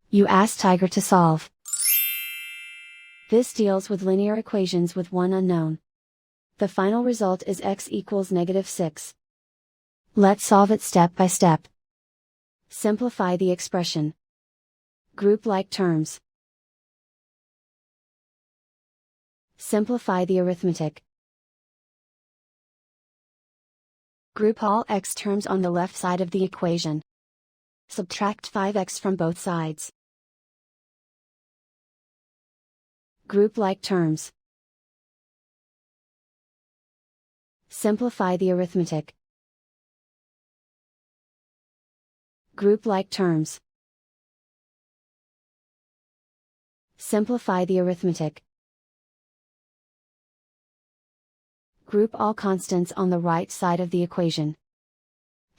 You ask Tiger to solve. This deals with linear equations with one unknown. The final result is x equals -6. Let's solve it step by step. Simplify the expression. Group like terms. Simplify the arithmetic. Group all x terms on the left side of the equation. Subtract 5x from both sides. Group like terms. Simplify the arithmetic. Group like terms. Simplify the arithmetic. Group all constants on the right side of the equation.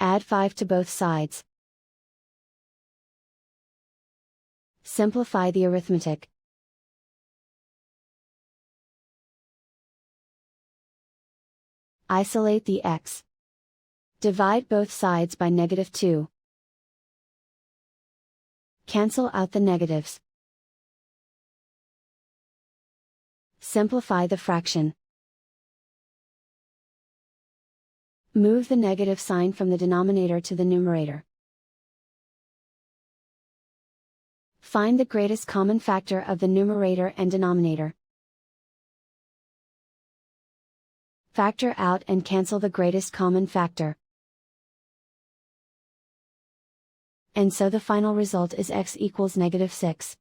Add 5 to both sides. Simplify the arithmetic. Isolate the x. Divide both sides by -2. Cancel out the negatives. Simplify the fraction. Move the negative sign from the denominator to the numerator. Find the greatest common factor of the numerator and denominator. Factor out and cancel the greatest common factor. And so the final result is x equals -6.